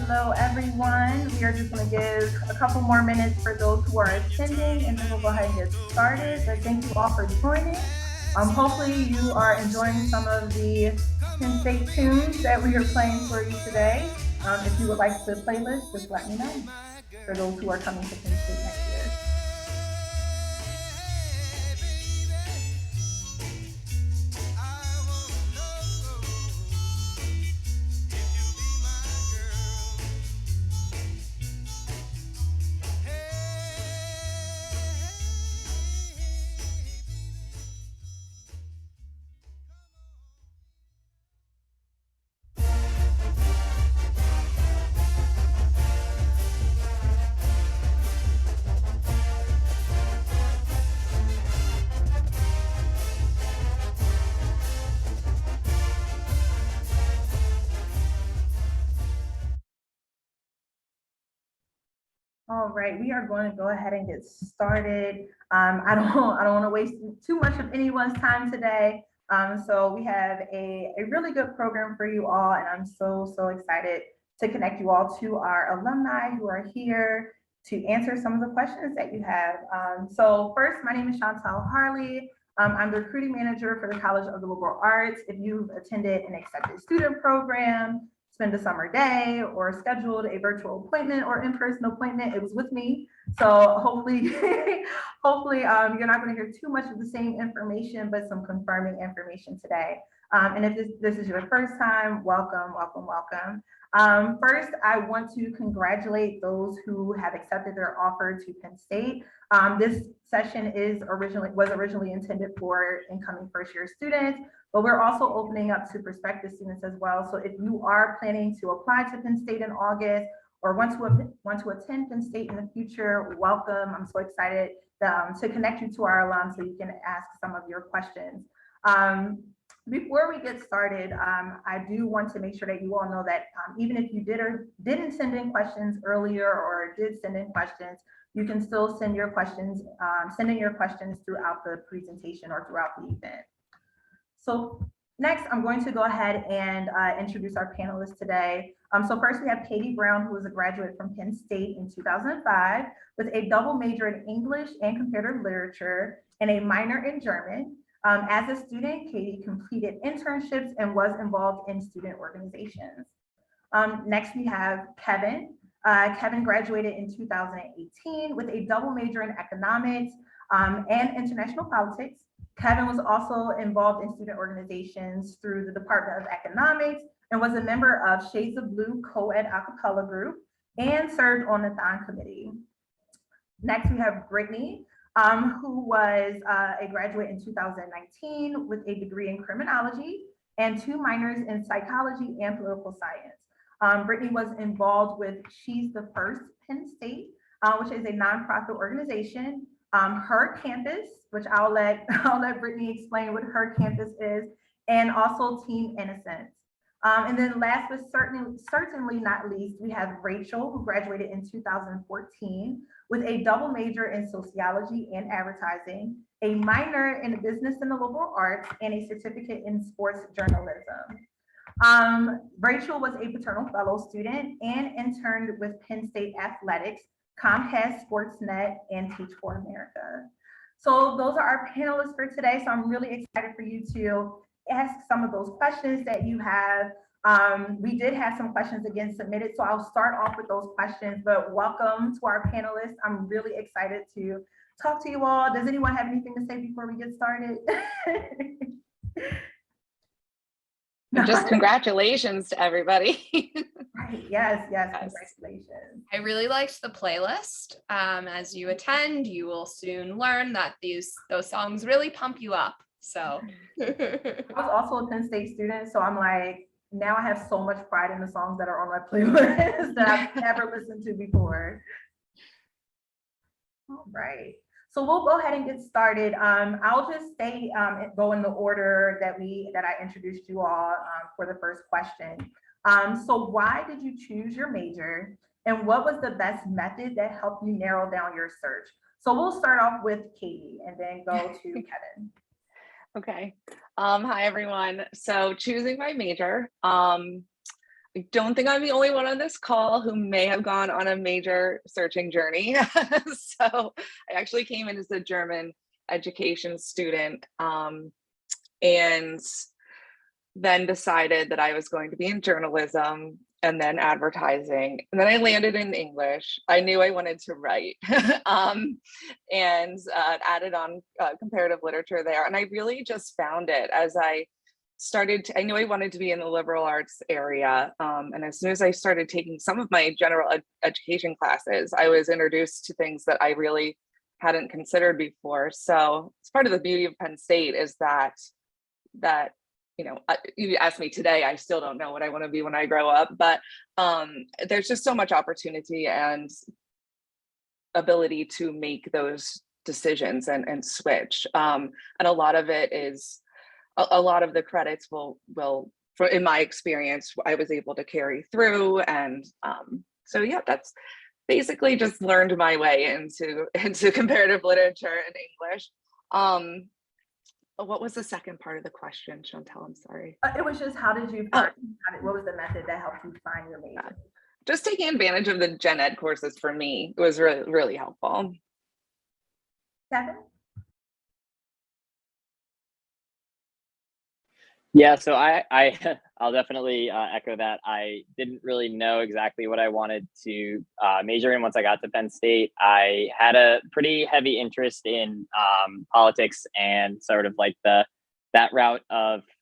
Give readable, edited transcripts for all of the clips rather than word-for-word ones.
Hello, everyone. We are just going to give a couple more minutes for those who are attending, and then we'll go ahead and get started. But thank you all for joining. Hopefully, you are enjoying some of the Penn State tunes that we are playing for you today. If you would like the playlist, just let me know for those who are coming to Penn State next year. All right, we are going to go ahead and get started. I don't want to waste too much of anyone's time today. So we have a really good program for you all, and I'm so excited to connect you all to our alumni who are here to answer some of the questions that you have. So first, my name is Chantal Harley. I'm the recruiting manager for the College of the Liberal Arts. If you've attended an accepted student program, spend a summer day, or scheduled a virtual appointment or in-person appointment, it was with me. So hopefully, you're not going to hear too much of the same information, but some confirming information today. And if this is your first time, welcome. First, I want to congratulate those who have accepted their offer to Penn State. This session was originally intended for incoming first-year students, but we're also opening up to prospective students as well. So if you are planning to apply to Penn State in August or want to attend Penn State in the future, welcome. I'm so excited to connect you to our alum so you can ask some of your questions. Before we get started, I do want to make sure that you all know that even if you did or didn't send in questions earlier or did send in questions, you can still send in your questions throughout the presentation or throughout the event. So next, I'm going to go ahead and introduce our panelists today. So first, we have Katie Brown, who is a graduate from Penn State in 2005 with a double major in English and comparative literature and a minor in German. As a student, Katie completed internships and was involved in student organizations. Next, we have Kevin. Kevin graduated in 2018 with a double major in economics and international politics. Kevin was also involved in student organizations through the Department of Economics and was a member of Shades of Blue co-ed a cappella group and served on the Dauphin committee. Next, we have Brittany, who was a graduate in 2019 with a degree in criminology and 2 minors in psychology and political science. Brittany was involved with She's the First Penn State, which is a nonprofit organization. Her Campus, which I'll let Brittany explain what Her Campus is, and also Team Innocence. And then last but certainly not least, we have Rachel, who graduated in 2014 with a double major in sociology and advertising, a minor in business and the liberal arts, and a certificate in sports journalism. Rachel was a Paternal Fellow student and interned with Penn State Athletics, Comcast Sportsnet, and Teach for America. So those are our panelists for today. So I'm really excited for you to ask some of those questions that you have. We did have some questions again submitted, so I'll start off with those questions, but welcome to our panelists. I'm really excited to talk to you all. Does anyone have anything to say before we get started? Just congratulations to everybody. Right. Yes, congratulations. I really liked the playlist. As you attend, you will soon learn that those songs really pump you up. So I was also a Penn State student, so I'm like, now I have so much pride in the songs that are on my playlist that I've never listened to before. All right. So we'll go ahead and get started. I'll just go in the order that I introduced you all for the first question. So why did you choose your major, and what was the best method that helped you narrow down your search? So we'll start off with Katie and then go to Kevin. Okay. Hi, everyone. So choosing my major, I don't think I'm the only one on this call who may have gone on a major searching journey. So I actually came in as a German education student, and then decided that I was going to be in journalism and then advertising. And then I landed in English. I knew I wanted to write, and added on comparative literature there. And I really just found it as I I knew I wanted to be in the liberal arts area. And as soon as I started taking some of my general education classes, I was introduced to things that I really hadn't considered before. So it's part of the beauty of Penn State is that you asked me today, I still don't know what I want to be when I grow up, but there's just so much opportunity and ability to make those decisions and switch. And a lot of it is, a lot of the credits will, in my experience, I was able to carry through. And so yeah, that's basically just learned my way into comparative literature and English. What was the second part of the question, Chantel? I'm sorry. It was just, how did you find, what was the method that helped you find your major? Just taking advantage of the gen ed courses for me was really, really helpful. Kevin? Yeah, so I'll definitely echo that. I didn't really know exactly what I wanted to major in once I got to Penn State. I had a pretty heavy interest in politics and sort of like that route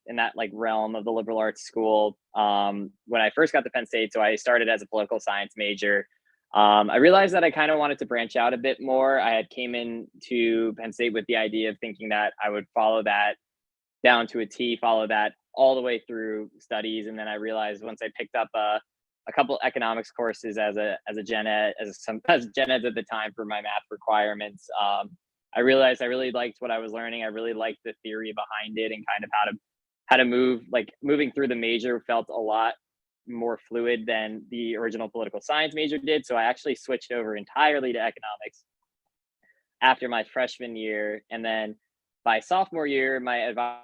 in that like realm of the liberal arts school. When I first got to Penn State, so I started as a political science major. I realized that I kind of wanted to branch out a bit more. I had came into Penn State with the idea of thinking that I would follow that down to a T, follow that all the way through studies. And then I realized once I picked up a couple economics courses as a gen ed, as gen eds at the time for my math requirements, I realized I really liked what I was learning. I really liked the theory behind it and kind of how to moving through the major felt a lot more fluid than the original political science major did. So I actually switched over entirely to economics after my freshman year. And then by sophomore year, my advisor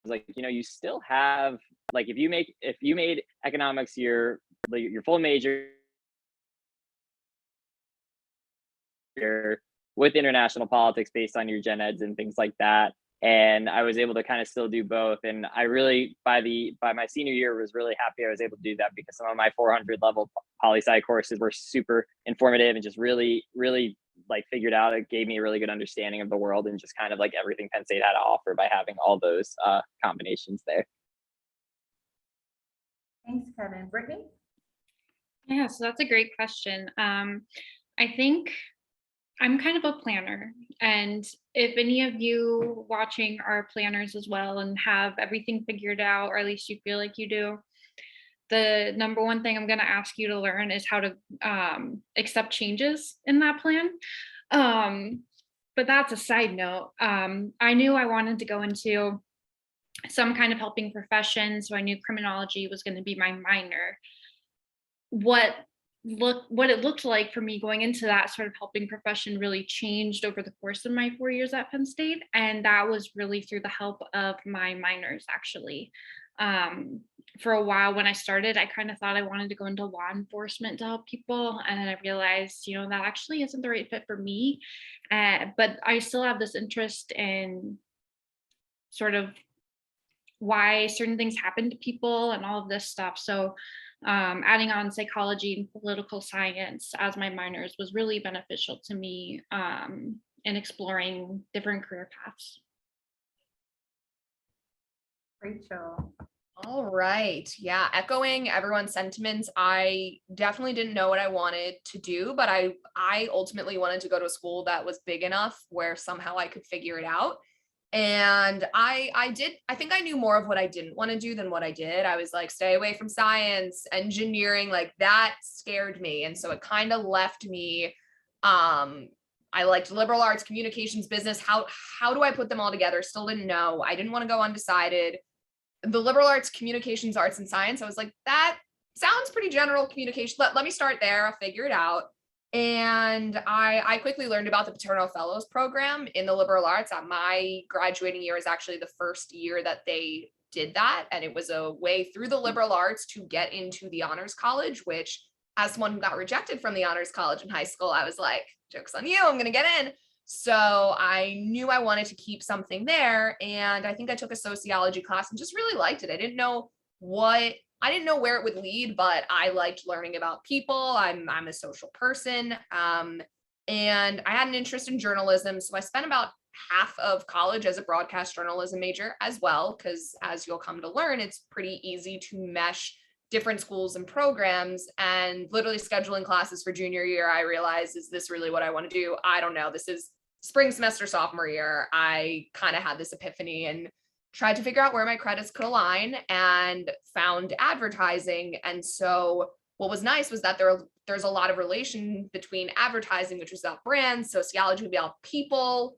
was like, you still have, like, if you made economics your full major with international politics based on your gen eds and things like that. And I was able to kind of still do both. And I really, by my senior year, was really happy I was able to do that, because some of my 400 level poli-sci courses were super informative and just really, really like figured out, it gave me a really good understanding of the world and just kind of like everything Penn State had to offer by having all those combinations there. Thanks, Kevin. Brittany? Yeah, so that's a great question. I think I'm kind of a planner, and if any of you watching are planners as well and have everything figured out, or at least you feel like you do, the number one thing I'm going to ask you to learn is how to accept changes in that plan. But that's a side note. I knew I wanted to go into some kind of helping profession, so I knew criminology was going to be my minor. What it looked like for me going into that sort of helping profession really changed over the course of my 4 years at Penn State, and that was really through the help of my minors, actually. For a while when I started, I kind of thought I wanted to go into law enforcement to help people, and then I realized, that actually isn't the right fit for me. But I still have this interest in sort of why certain things happen to people and all of this stuff. So adding on psychology and political science as my minors was really beneficial to me in exploring different career paths. Rachel? All right. Yeah. Echoing everyone's sentiments. I definitely didn't know what I wanted to do, but I ultimately wanted to go to a school that was big enough where somehow I could figure it out. And I think I knew more of what I didn't want to do than what I did. I was like, stay away from science, engineering, like that scared me. And so it kind of left me, I liked liberal arts, communications, business. How do I put them all together? Still didn't know. I didn't want to go undecided. The liberal arts, communications, arts, and science, I was like, that sounds pretty general communication. Let me start there. I'll figure it out. And I quickly learned about the Paterno Fellows program in the liberal arts. My graduating year is actually the first year that they did that. And it was a way through the liberal arts to get into the honors college, which as someone who got rejected from the honors college in high school, I was like, joke's on you, I'm going to get in. So I knew I wanted to keep something there. And I think I took a sociology class and just really liked it. I didn't know where it would lead, but I liked learning about people. I'm a social person. And I had an interest in journalism. So I spent about half of college as a broadcast journalism major as well, because as you'll come to learn, it's pretty easy to mesh different schools and programs. And literally scheduling classes for junior year, I realized, is this really what I want to do? I don't know. This is spring semester sophomore year. I kind of had this epiphany and tried to figure out where my credits could align and found advertising. And so what was nice was that there's a lot of relation between advertising, which was about brands, sociology would be about people.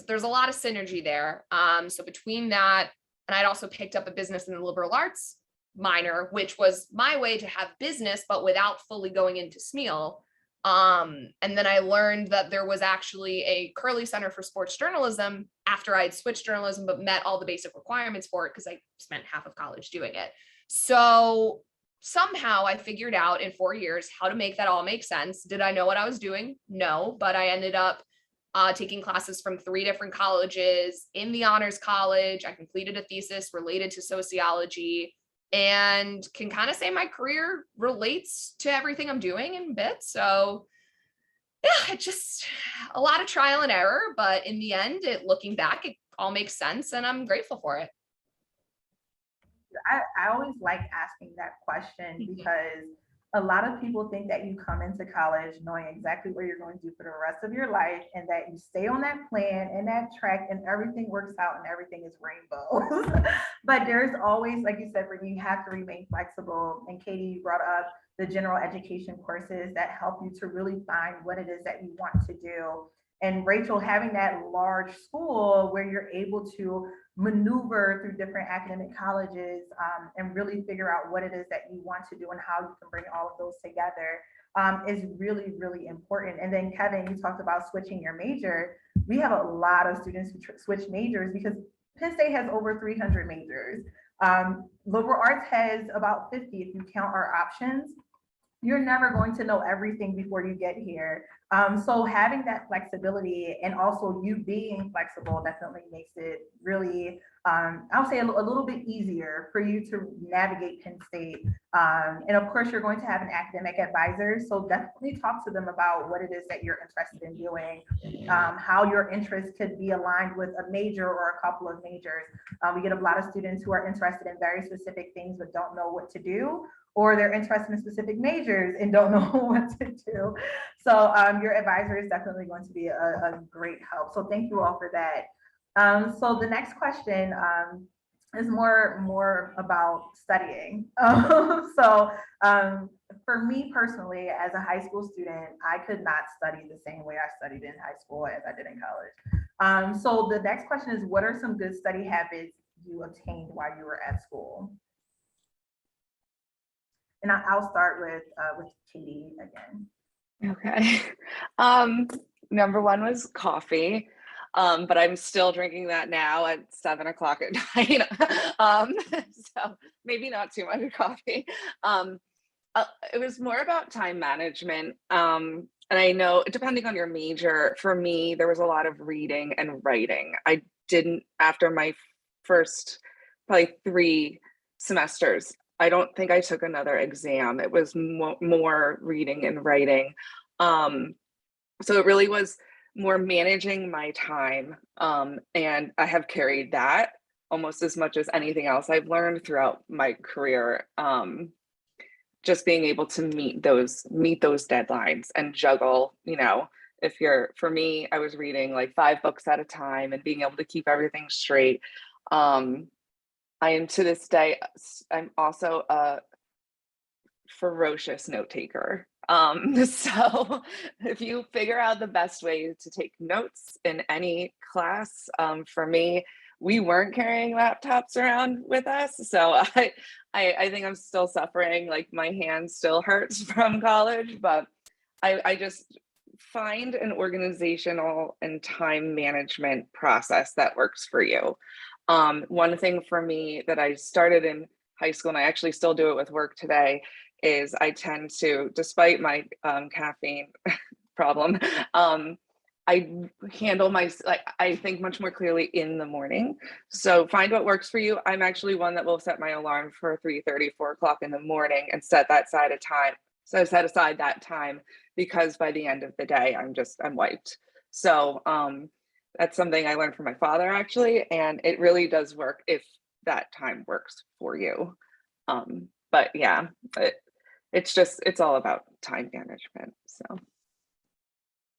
There's a lot of synergy there. So between that, and I'd also picked up a business in the liberal arts minor, which was my way to have business, but without fully going into SMEAL. And then I learned that there was actually a Curley Center for Sports Journalism after I'd switched journalism, but met all the basic requirements for it because I spent half of college doing it. So somehow I figured out in 4 years how to make that all make sense. Did I know what I was doing? No, but I ended up taking classes from 3 different colleges in the honors college. I completed a thesis related to sociology and can kind of say my career relates to everything I'm doing in bits. So yeah, it just a lot of trial and error, but in the end, looking back, it all makes sense and I'm grateful for it. I always like asking that question because a lot of people think that you come into college knowing exactly what you're going to do for the rest of your life and that you stay on that plan and that track and everything works out and everything is rainbow. But there's always, like you said, Brittany, you have to remain flexible. And Katie, you brought up the general education courses that help you to really find what it is that you want to do. And Rachel, having that large school where you're able to maneuver through different academic colleges and really figure out what it is that you want to do and how you can bring all of those together is really, really important. And then Kevin, you talked about switching your major. We have a lot of students who switch majors because Penn State has over 300 majors. Liberal arts has about 50 if you count our options. You're never going to know everything before you get here. So having that flexibility and also you being flexible definitely makes it really, I would say a little bit easier for you to navigate Penn State. And of course, you're going to have an academic advisor. So definitely talk to them about what it is that you're interested in doing, how your interests could be aligned with a major or a couple of majors. We get a lot of students who are interested in very specific things but don't know what to do, or they're interested in specific majors and don't know what to do. So your advisor is definitely going to be a great help. So thank you all for that. So the next question is more about studying. For me personally, as a high school student, I could not study the same way I studied in high school as I did in college. So the next question is, what are some good study habits you obtained while you were at school? And I'll start with Katie again. Okay. Number one was coffee, but I'm still drinking that now at 7 o'clock at night. So maybe not too much coffee. It was more about time management. And I know depending on your major, for me, there was a lot of reading and writing. I didn't, after my first probably 3 semesters, I don't think I took another exam. It was more reading and writing. So it really was more managing my time. And I have carried that almost as much as anything else I've learned throughout my career. Just being able to meet those deadlines and juggle, for me, I was reading like 5 books at a time and being able to keep everything straight. I am to this day, I'm also a ferocious note taker. So if you figure out the best way to take notes in any class, for me, we weren't carrying laptops around with us. So I think I'm still suffering, like my hand still hurts from college, but I just find an organizational and time management process that works for you. One thing for me that I started in high school, and I actually still do it with work today, is I tend to, despite my caffeine problem, I handle I think much more clearly in the morning. So find what works for you. I'm actually one that will set my alarm for 3:30, 4 o'clock in the morning and set aside that time, because by the end of the day, I'm wiped. So that's something I learned from my father, actually, and it really does work if that time works for you. But yeah, it's all about time management. So.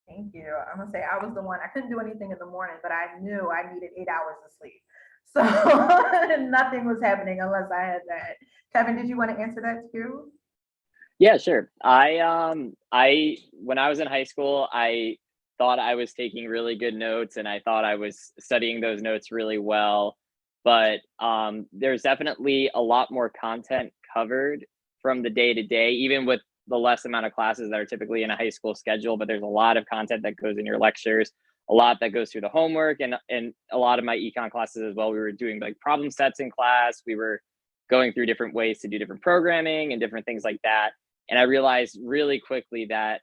Thank you. I'm gonna say I was the one, I couldn't do anything in the morning, but I knew I needed 8 hours of sleep. So nothing was happening unless I had that. Kevin, did you want to answer that too? Yeah, sure. I when I was in high school, I thought I was taking really good notes and I thought I was studying those notes really well. But there's definitely a lot more content covered from the day to day, even with the less amount of classes that are typically in a high school schedule. But there's a lot of content that goes in your lectures, a lot that goes through the homework, and a lot of my econ classes as well. We were doing like problem sets in class. We were going through different ways to do different programming and different things like that. And I realized really quickly that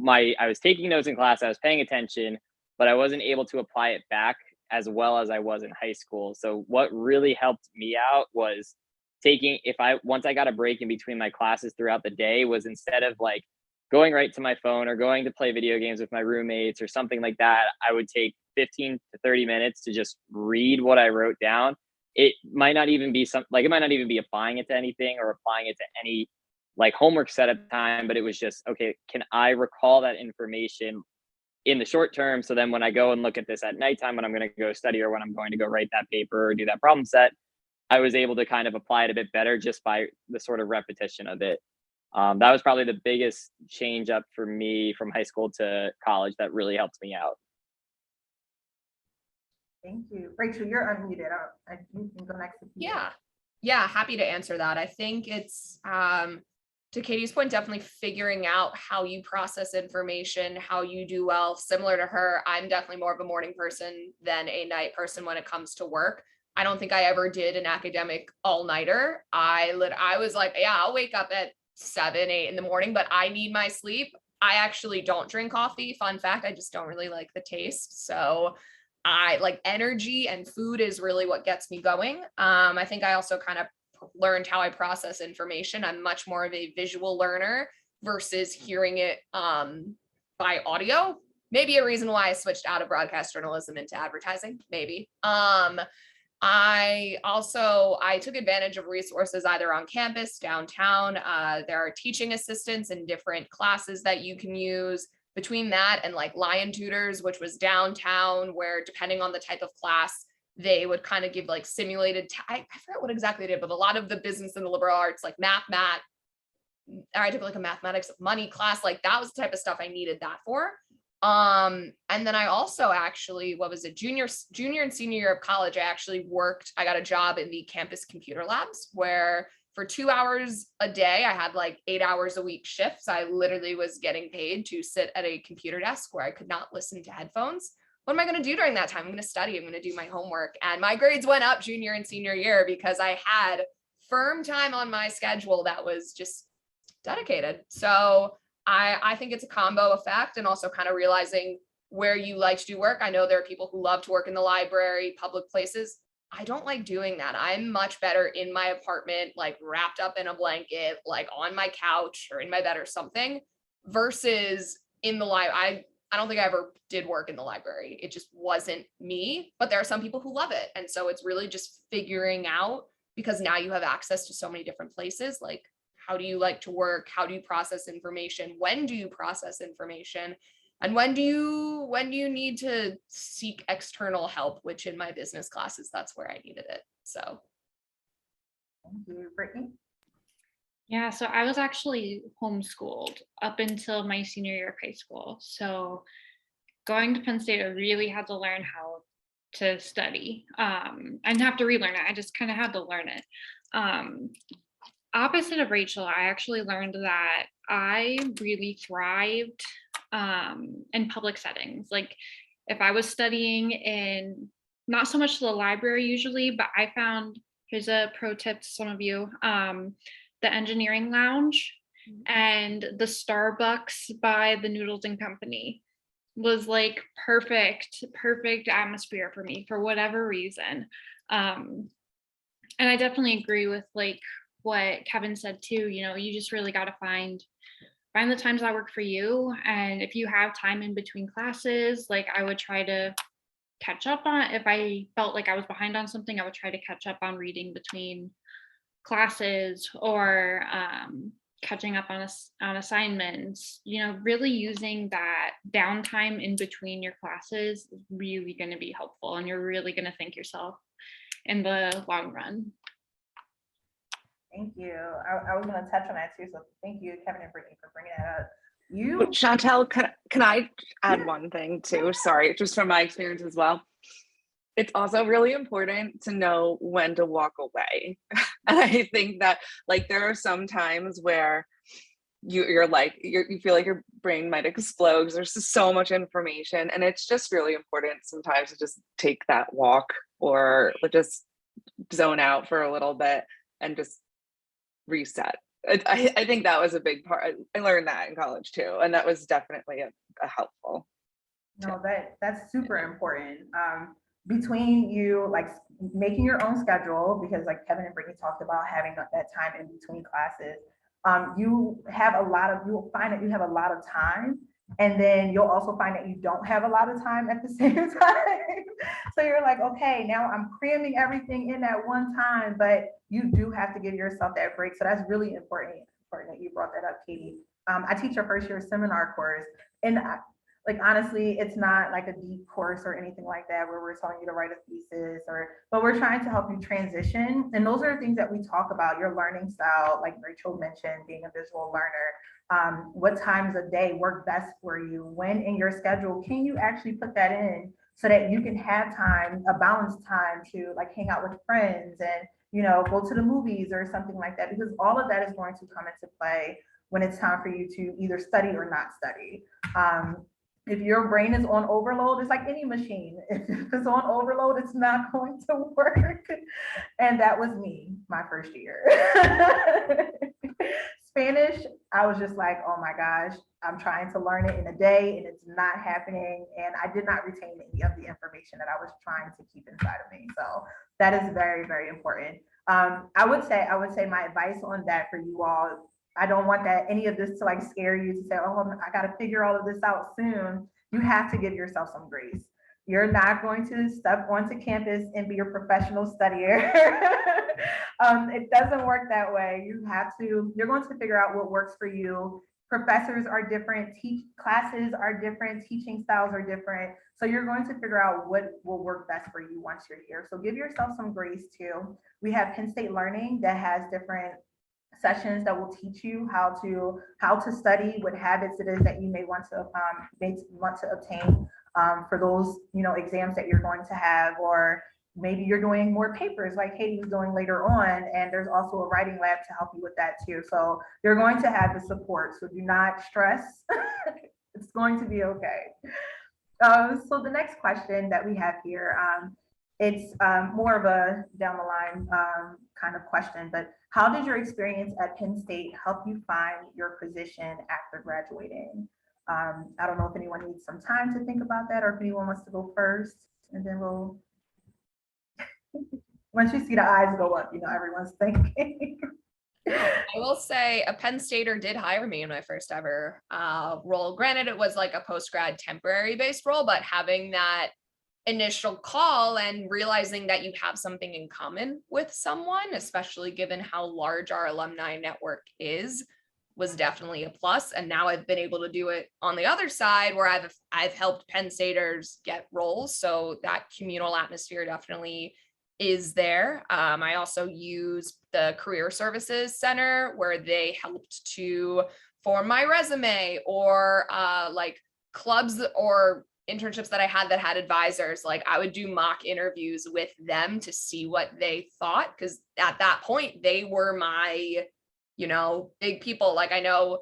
I was taking notes in class, I was paying attention, but I wasn't able to apply it back as well as I was in high school. So what really helped me out was once I got a break in between my classes throughout the day, was instead of like going right to my phone or going to play video games with my roommates or something like that, I would take 15 to 30 minutes to just read what I wrote down. It might not even be applying it to anything or applying it to any like homework set at the time, but it was just, okay, can I recall that information in the short term? So then when I go and look at this at nighttime, when I'm going to go study or when I'm going to go write that paper or do that problem set, I was able to kind of apply it a bit better just by the sort of repetition of it. That was probably the biggest change up for me from high school to college that really helped me out. Thank you. Rachel, you're unmuted. You can go next. Yeah, happy to answer that. I think it's to Katie's point, definitely figuring out how you process information, how you do well. Similar to her, I'm definitely more of a morning person than a night person when it comes to work. I don't think I ever did an academic all-nighter. I was like, yeah, I'll wake up at 7, 8 in the morning, but I need my sleep. I actually don't drink coffee. Fun fact, I just don't really like the taste. So I like energy, and food is really what gets me going. I think I also kind of learned how I process information. I'm much more of a visual learner versus hearing it by audio. Maybe a reason why I switched out of broadcast journalism into advertising, maybe. I took advantage of resources either on campus, downtown. There are teaching assistants in different classes that you can use. Between that and like Lion Tutors, which was downtown, where depending on the type of class, they would kind of give like simulated, I forget what exactly they did, but a lot of the business and the liberal arts, like I took like a mathematics of money class, like that was the type of stuff I needed that for. And then I also actually, junior and senior year of college, I got a job in the campus computer labs where for 2 hours a day, I had like 8 hours a week shifts. I literally was getting paid to sit at a computer desk where I could not listen to headphones. What am I going to do during that time? I'm going to study. I'm going to do my homework. And my grades went up junior and senior year because I had firm time on my schedule that was just dedicated. So I think it's a combo effect, and also kind of realizing where you like to do work. I know there are people who love to work in the library, public places. I don't like doing that. I'm much better in my apartment, like wrapped up in a blanket, like on my couch or in my bed or something, versus in the library. I don't think I ever did work in the library. It just wasn't me, but there are some people who love it. And so it's really just figuring out, because now you have access to so many different places, like how do you like to work? How do you process information? When do you process information? And when do you need to seek external help, which in my business classes, that's where I needed it. So. Thank you. Brittany? Yeah, so I was actually homeschooled up until my senior year of high school. So going to Penn State, I really had to learn how to study. I didn't have to relearn it. I just kind of had to learn it. Opposite of Rachel, I actually learned that I really thrived in public settings. Like if I was studying in not so much to the library usually, but I found, here's a pro tip to some of you, the engineering lounge and the Starbucks by the Noodles and Company was like perfect atmosphere for me for whatever reason. And I definitely agree with like what Kevin said too, you know, you just really got to find the times that work for you. And if you have time in between classes, like I would try to catch up on, if I felt like I was behind on something, I would try to catch up on reading between classes, or catching up on assignments. You know, really using that downtime in between your classes is really going to be helpful, and you're really going to thank yourself in the long run. Thank you. I was going to touch on that too. So thank you, Kevin and Brittany, for bringing that up. Chantel, can I add one thing too? Sorry, just from my experience as well. It's also really important to know when to walk away. And I think that like there are some times where you feel like your brain might explode because there's just so much information, and it's just really important sometimes to just take that walk or just zone out for a little bit and just reset. I think that was a big part. I learned that in college too, and that was definitely a helpful tip. No, that's super important. Between you like making your own schedule, because like Kevin and Brittany talked about having that time in between classes, you'll find that you have a lot of time, and then you'll also find that you don't have a lot of time at the same time. So you're like, okay, now I'm cramming everything in at one time, but you do have to give yourself that break. So that's really important that you brought that up, Katie. I teach a first year seminar course, and like honestly, it's not like a deep course or anything like that where we're telling you to write a thesis, but we're trying to help you transition. And those are the things that we talk about, your learning style, like Rachel mentioned, being a visual learner. What times of day work best for you? When in your schedule can you actually put that in so that you can have time, a balanced time to like hang out with friends and, you know, go to the movies or something like that, because all of that is going to come into play when it's time for you to either study or not study. If your brain is on overload, it's like any machine. If it's on overload, it's not going to work. And that was me, my first year. Spanish, I was just like, oh my gosh, I'm trying to learn it in a day and it's not happening. And I did not retain any of the information that I was trying to keep inside of me. So that is very, very important. I would say my advice on that for you all, I don't want any of this to like scare you to say, oh, I got to figure all of this out soon. You have to give yourself some grace. You're not going to step onto campus and be a professional studier. It doesn't work that way. You're going to figure out what works for you. Professors are different, classes are different, teaching styles are different. So you're going to figure out what will work best for you once you're here. So give yourself some grace too. We have Penn State Learning that has different sessions that will teach you how to study, what habits it is that you may want to obtain for those, you know, exams that you're going to have, or maybe you're doing more papers like Katie was doing later on, and there's also a writing lab to help you with that too. So you're going to have the support, so do not stress. It's going to be okay. So the next question that we have here, it's more of a down the line kind of question, but how did your experience at Penn State help you find your position after graduating? I don't know if anyone needs some time to think about that, or if anyone wants to go first, and then we'll, once you see the eyes go up, you know, everyone's thinking. I will say a Penn Stater did hire me in my first ever role. Granted, it was like a post-grad temporary based role, but having that initial call and realizing that you have something in common with someone, especially given how large our alumni network is, was definitely a plus. And now I've been able to do it on the other side where I've helped Penn Staters get roles. So that communal atmosphere definitely is there. I also use the Career Services Center where they helped to form my resume, or like clubs or internships that I had that had advisors. Like I would do mock interviews with them to see what they thought, because at that point they were my, you know, big people. Like I know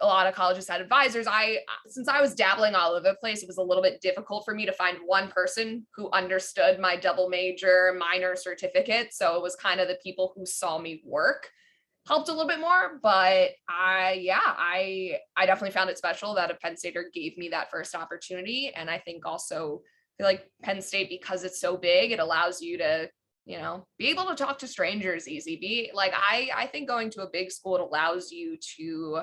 a lot of colleges had advisors. Since I was dabbling all over the place, it was a little bit difficult for me to find one person who understood my double major minor certificate. So it was kind of the people who saw me work helped a little bit more, but I definitely found it special that a Penn Stater gave me that first opportunity. And I think also feel like Penn State, because it's so big, it allows you to, be able to talk to strangers easy. I think going to a big school, it allows you to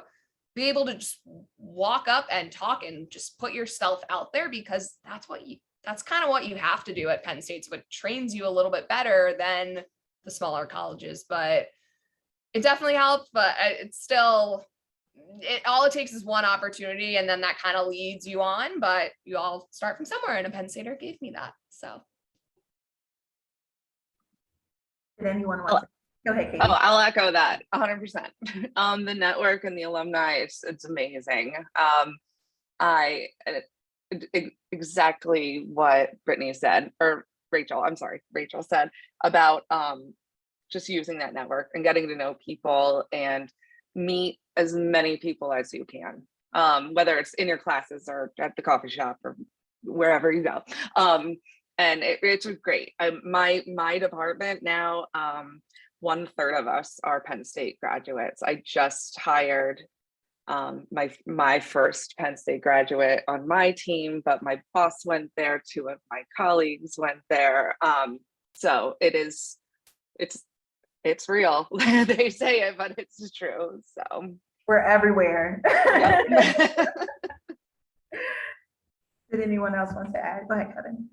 be able to just walk up and talk and just put yourself out there, because that's kind of what you have to do at Penn State. So it trains you a little bit better than the smaller colleges, but it definitely helped. But it's still, all it takes is one opportunity, and then that kind of leads you on, but you all start from somewhere, and a Penn Stater gave me that. So. Did anyone want to? Go ahead, Katie. Oh, I'll echo that 100%. The network and the alumni, it's amazing. Exactly what Brittany said, or Rachel said about just using that network and getting to know people and meet as many people as you can, whether it's in your classes or at the coffee shop or wherever you go. And it's great. My department now, 1/3 of us are Penn State graduates. I just hired my first Penn State graduate on my team, but my boss went there, 2 of my colleagues went there. So it's real. They say it, but it's true. So we're everywhere. Yep. Did anyone else want to add? Go ahead, Kevin.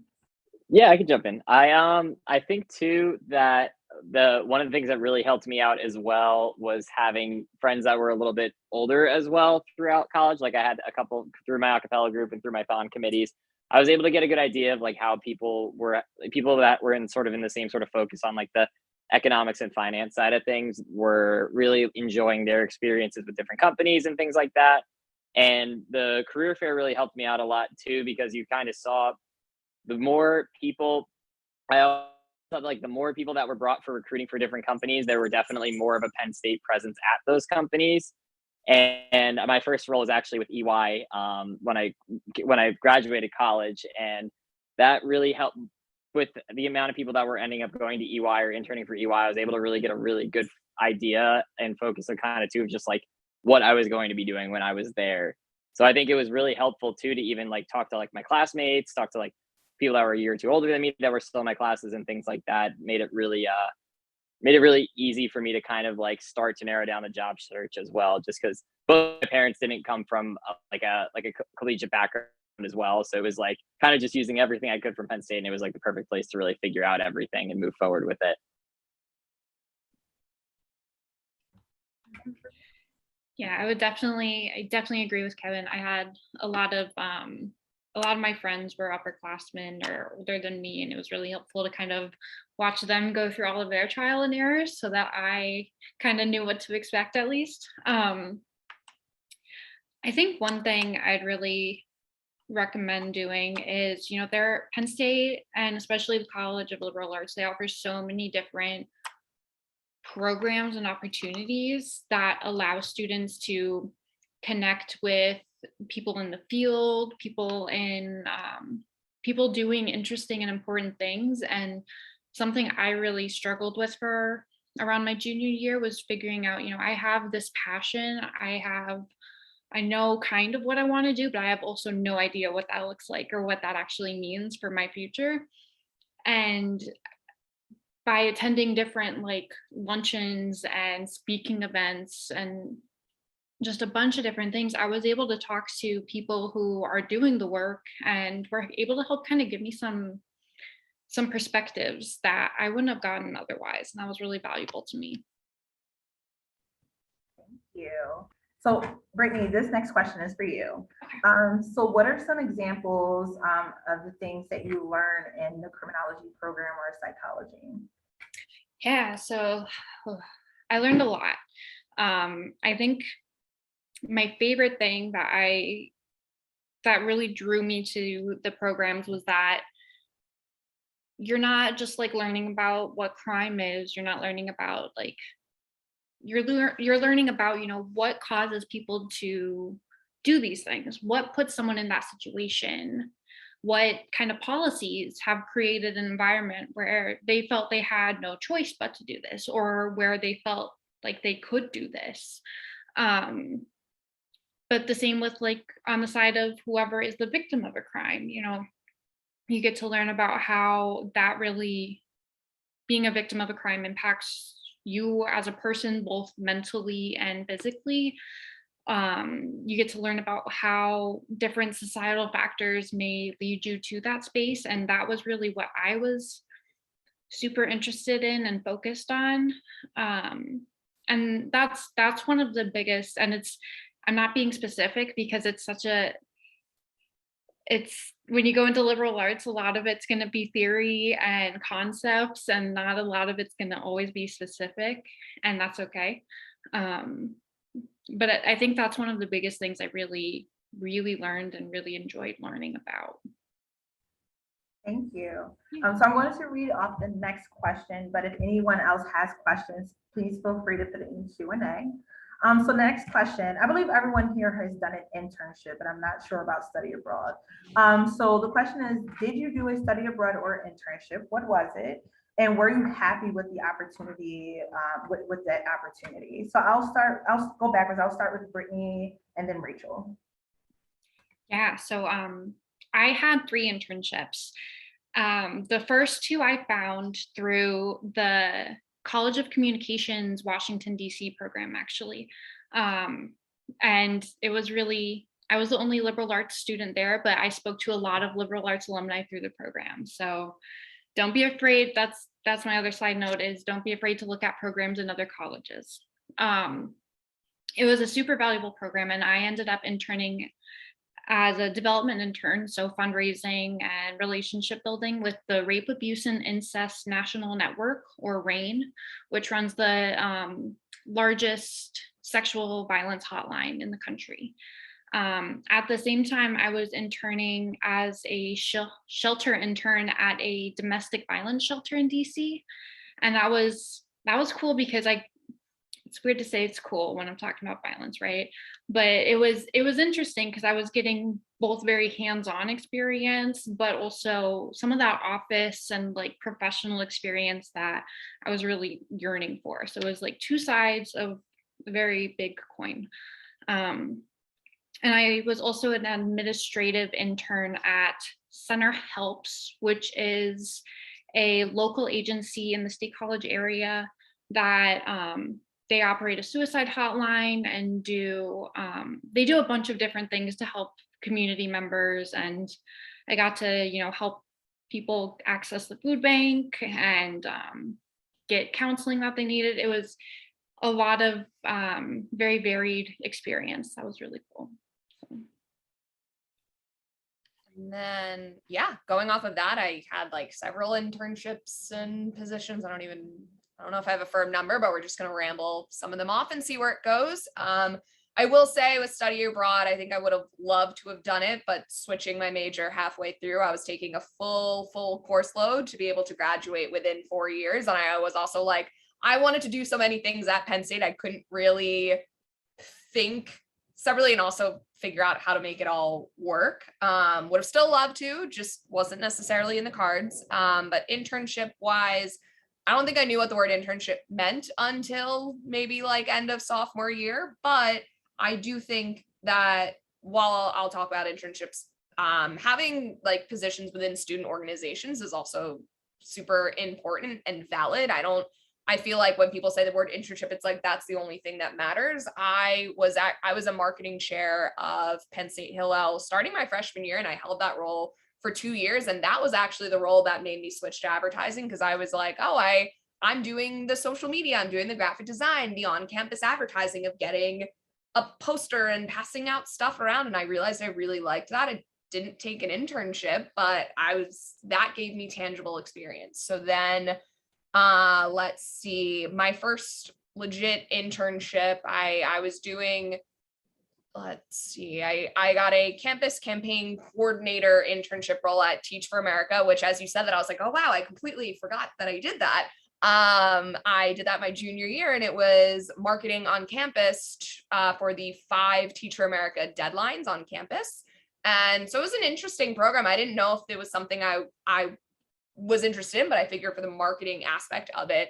Yeah, I could jump in. I think too that one of the things that really helped me out as well was having friends that were a little bit older as well throughout college. Like I had a couple through my acapella group and through my thon committees. I was able to get a good idea of like how people that were in the same sort of focus on like the economics and finance side of things were really enjoying their experiences with different companies and things like that. And the career fair really helped me out a lot too, because you kind of saw the more people the more people that were brought for recruiting for different companies, there were definitely more of a Penn State presence at those companies. And my first role was actually with EY when I graduated college, and that really helped with the amount of people that were ending up going to EY or interning for EY. I was able to really get a really good idea and focus on kind of too of just like what I was going to be doing when I was there. So I think it was really helpful too to even like talk to like my classmates, talk to like people that were a year or two older than me that were still in my classes and things like that. Made it really easy for me to kind of like start to narrow down the job search as well, just because both my parents didn't come from a collegiate background as well. So it was like kind of just using everything I could from Penn State, and it was like the perfect place to really figure out everything and move forward with it. Yeah, I definitely agree with Kevin. I had a lot of my friends were upperclassmen or older than me, and it was really helpful to kind of watch them go through all of their trial and errors so that I kind of knew what to expect at least. I think one thing I'd really recommend doing is, Penn State and especially the College of Liberal Arts, they offer so many different programs and opportunities that allow students to connect with people in the field, people doing interesting and important things. And something I really struggled with for around my junior year was figuring out, I have this passion, I know kind of what I want to do, but I have also no idea what that looks like or what that actually means for my future. And by attending different like luncheons and speaking events and just a bunch of different things, I was able to talk to people who are doing the work and were able to help kind of give me some perspectives that I wouldn't have gotten otherwise. And that was really valuable to me. Thank you. So Brittany, this next question is for you. So what are some examples of the things that you learn in the criminology program or psychology? Yeah, so I learned a lot. I think my favorite thing that really drew me to the programs was that you're not just like learning about what crime is, you're not learning about like you're learning about, what causes people to do these things, what puts someone in that situation, what kind of policies have created an environment where they felt they had no choice but to do this, or where they felt like they could do this. But the same with like on the side of whoever is the victim of a crime, you get to learn about how that really, being a victim of a crime, impacts you as a person, both mentally and physically. You get to learn about how different societal factors may lead you to that space. And that was really what I was super interested in and focused on. And that's one of the biggest, and I'm not being specific because it's when you go into liberal arts, a lot of it's going to be theory and concepts, and not a lot of it's going to always be specific, and that's okay. But I think that's one of the biggest things I really, really learned and really enjoyed learning about. Thank you. So I'm going to read off the next question, but if anyone else has questions, please feel free to put it in Q&A. So next question, I believe everyone here has done an internship, but I'm not sure about study abroad. So the question is, did you do a study abroad or internship? What was it? And were you happy with the opportunity, with that opportunity? So I'll go backwards. I'll start with Brittany and then Rachel. Yeah, so I had 3 internships. The first 2 I found through the College of Communications, Washington, D.C. program, actually. And it was really, I was the only liberal arts student there, but I spoke to a lot of liberal arts alumni through the program. So don't be afraid. That's my other side note, is don't be afraid to look at programs in other colleges. It was a super valuable program, and I ended up interning as a development intern, so fundraising and relationship building, with the Rape, Abuse, and Incest National Network, or RAIN, which runs the largest sexual violence hotline in the country. At the same time, I was interning as a shelter intern at a domestic violence shelter in DC, and that was cool because it's weird to say it's cool when I'm talking about violence, right? But it was interesting because I was getting both very hands-on experience, but also some of that office and like professional experience that I was really yearning for. So it was like 2 sides of a very big coin. And I was also an administrative intern at Center Helps, which is a local agency in the State College area that they operate a suicide hotline and they do a bunch of different things to help community members. And I got to, help people access the food bank and get counseling that they needed. It was a lot of very varied experience. That was really cool. So. And then, going off of that, I had like several internships and positions. I don't know if I have a firm number, but we're just going to ramble some of them off and see where it goes. I will say with study abroad, I think I would have loved to have done it, but switching my major halfway through, I was taking a full course load to be able to graduate within 4 years. And I was also like, I wanted to do so many things at Penn State. I couldn't really think separately and also figure out how to make it all work. Would have still loved to, just wasn't necessarily in the cards. But internship wise, I don't think I knew what the word internship meant until maybe like end of sophomore year, but I do think that while I'll talk about internships, having like positions within student organizations is also super important and valid. I feel like when people say the word internship, it's like, that's the only thing that matters. I was a marketing chair of Penn State Hillel starting my freshman year, and I held that role for 2 years. And that was actually the role that made me switch to advertising, because I was like, oh, I'm doing the social media, I'm doing the graphic design, the on-campus advertising of getting a poster and passing out stuff around. And I realized I really liked that. I didn't take an internship, but that gave me tangible experience. So then let's see, my first legit internship, I was doing, I got a campus campaign coordinator internship role at Teach for America, which, as you said that, I was like, oh wow, I completely forgot that I did that. I did that my junior year, and it was marketing on campus for the 5 Teacher America deadlines on campus. And so it was an interesting program. I didn't know if it was something I was interested in, but I figured for the marketing aspect of it,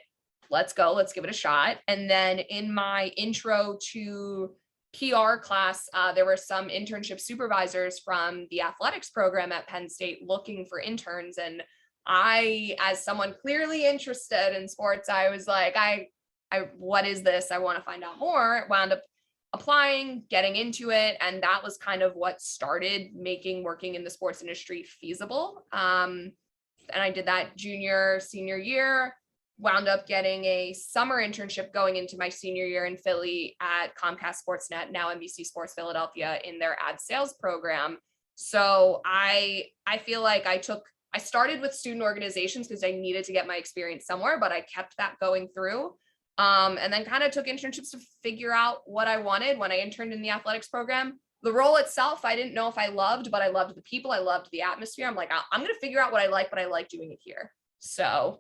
let's go, let's give it a shot. And then in my intro to PR class, there were some internship supervisors from the athletics program at Penn State looking for interns. And I, as someone clearly interested in sports, I was like, what is this? I want to find out more. Wound up applying, getting into it. And that was kind of what started making working in the sports industry feasible. And I did that junior, senior year, wound up getting a summer internship going into my senior year in Philly at Comcast Sportsnet, now NBC Sports Philadelphia, in their ad sales program. So I feel like I started with student organizations because I needed to get my experience somewhere, but I kept that going through. And then kind of took internships to figure out what I wanted when I interned in the athletics program. The role itself, I didn't know if I loved, but I loved the people. I loved the atmosphere. I'm like, I'm going to figure out what I like, but I like doing it here. So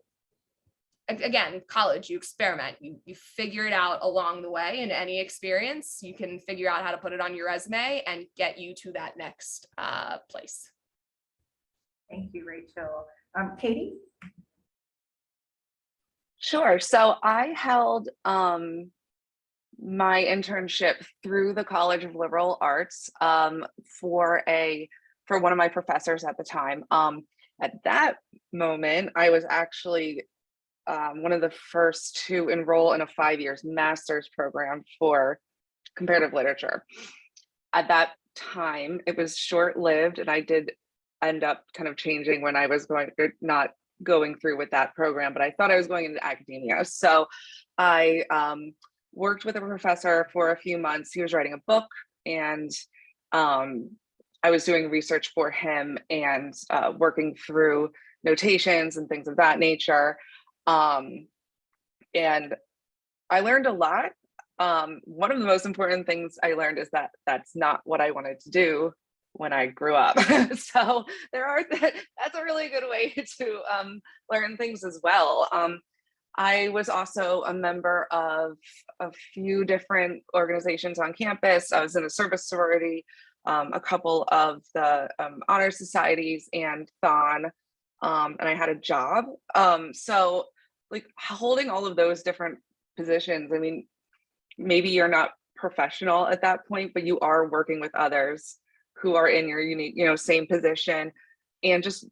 again, college, you experiment, you figure it out along the way. In any experience, you can figure out how to put it on your resume and get you to that next place. Thank you, Rachel. Katie? Sure. So I held my internship through the College of Liberal Arts for one of my professors at the time. At that moment, I was actually one of the first to enroll in a 5-year master's program for comparative literature. At that time, it was short-lived, and I did end up kind of changing when I was not going through with that program, but I thought I was going into academia. So I worked with a professor for a few months. He was writing a book, and I was doing research for him and working through notations and things of that nature. And I learned a lot. One of the most important things I learned is that that's not what I wanted to do when I grew up. So that's a really good way to learn things as well. I was also a member of a few different organizations on campus. I was in a service sorority, a couple of the honor societies and Thon, and I had a job. So like holding all of those different positions, I mean, maybe you're not professional at that point, but you are working with others who are in your unique, same position, and just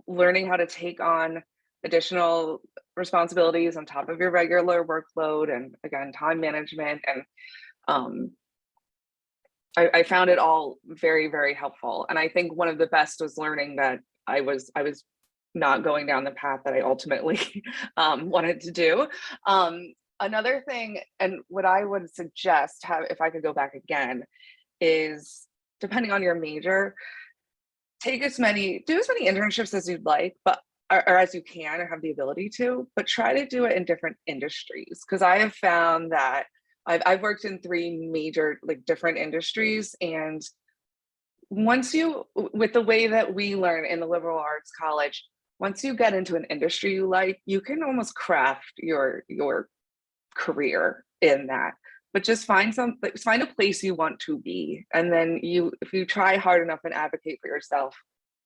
learning how to take on additional responsibilities on top of your regular workload, and again, time management. And I found it all very, very helpful. And I think one of the best was learning that I was not going down the path that I ultimately wanted to do. Another thing, and what I would suggest, if I could go back again, is depending on your major, do as many internships as you'd like, but or as you can or have the ability to, but try to do it in different industries. Because I have found that I've worked in 3 major different industries, and once with the way that we learn in the liberal arts college, once you get into an industry you like, you can almost craft your career in that. But just find a place you want to be, and then if you try hard enough and advocate for yourself,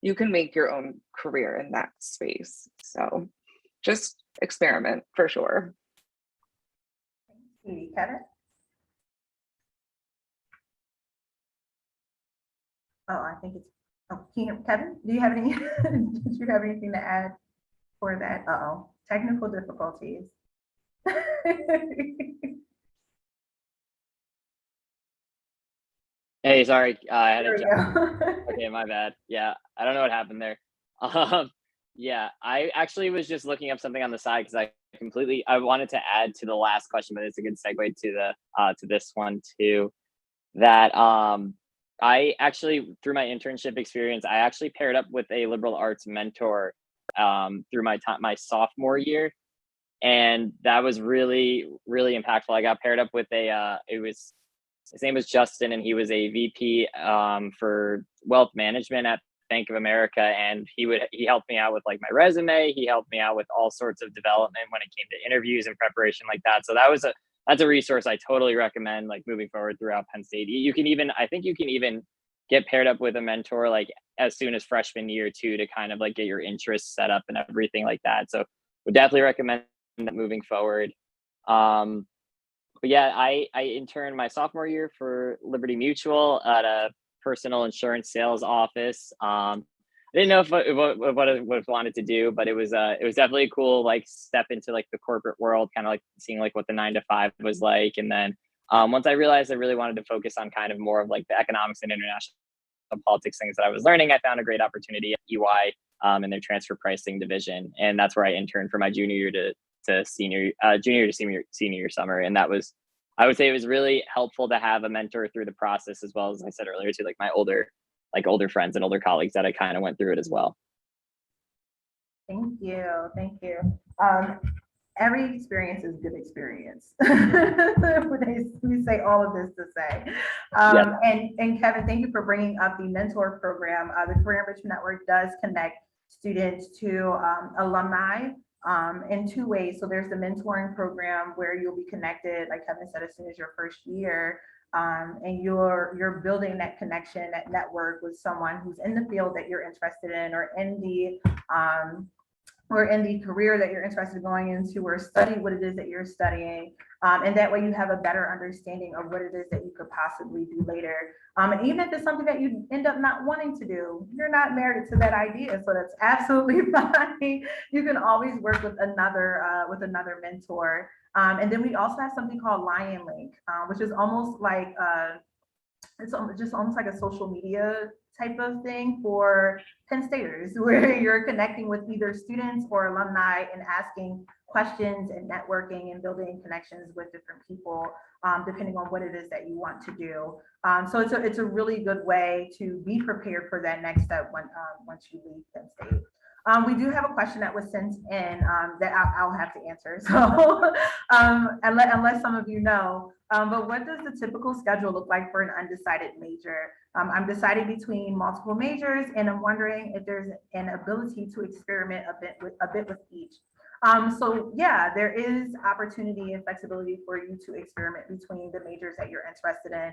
you can make your own career in that space. So just experiment for sure. Thank you, Kevin. I think it's Kevin, do you have any did you have anything to add for that? Technical difficulties. Hey, sorry, I had There a we job. go. Okay, my bad. Yeah, I don't know what happened there. Yeah, I actually was just looking up something on the side because I wanted to add to the last question, but it's a good segue to this one too. That I actually, through my internship experience, I actually paired up with a liberal arts mentor through my sophomore year, and that was really, really impactful. I got paired up with his name was Justin, and he was a VP for wealth management at Bank of America, and he helped me out with like my resume. He helped me out with all sorts of development when it came to interviews and preparation like that. So that's a resource I totally recommend, like moving forward throughout Penn State. I think you can even get paired up with a mentor like as soon as freshman year too, to kind of like get your interests set up and everything like that. So would definitely recommend that moving forward. But yeah, I interned my sophomore year for Liberty Mutual at a personal insurance sales office. I didn't know what I wanted to do, but it was definitely a cool like step into like the corporate world, kind of like seeing like what the 9 to 5 was like. And then once I realized I really wanted to focus on kind of more of like the economics and international politics things that I was learning, I found a great opportunity at EY in their transfer pricing division, and that's where I interned for my junior year to senior year summer. And that was, I would say, it was really helpful to have a mentor through the process, as well as I said earlier, to like my older friends and older colleagues that I kind of went through it as well. Thank you. Thank you. Every experience is good experience. We say all of this to say. And Kevin, thank you for bringing up the mentor program. The Career Enrichment Network does connect students to alumni in 2 ways. So there's the mentoring program where you'll be connected, like Kevin said, as soon as your first year. And you're building that connection, that network with someone who's in the field that you're interested in, or in the career that you're interested in going into, or study what it is that you're studying. And that way you have a better understanding of what it is that you could possibly do later. And even if it's something that you end up not wanting to do, you're not married to that idea. So that's absolutely fine. You can always work with another mentor. And then we also have something called Lion Link, which is almost like it's just almost like a social media type of thing for Penn Staters, where you're connecting with either students or alumni and asking questions and networking and building connections with different people, depending on what it is that you want to do. So it's a really good way to be prepared for that next step once you leave Penn State. We do have a question that was sent in that I'll have to answer. So unless some of you know, but what does the typical schedule look like for an undecided major? I'm deciding between multiple majors, and I'm wondering if there's an ability to experiment a bit with each. So yeah, there is opportunity and flexibility for you to experiment between the majors that you're interested in.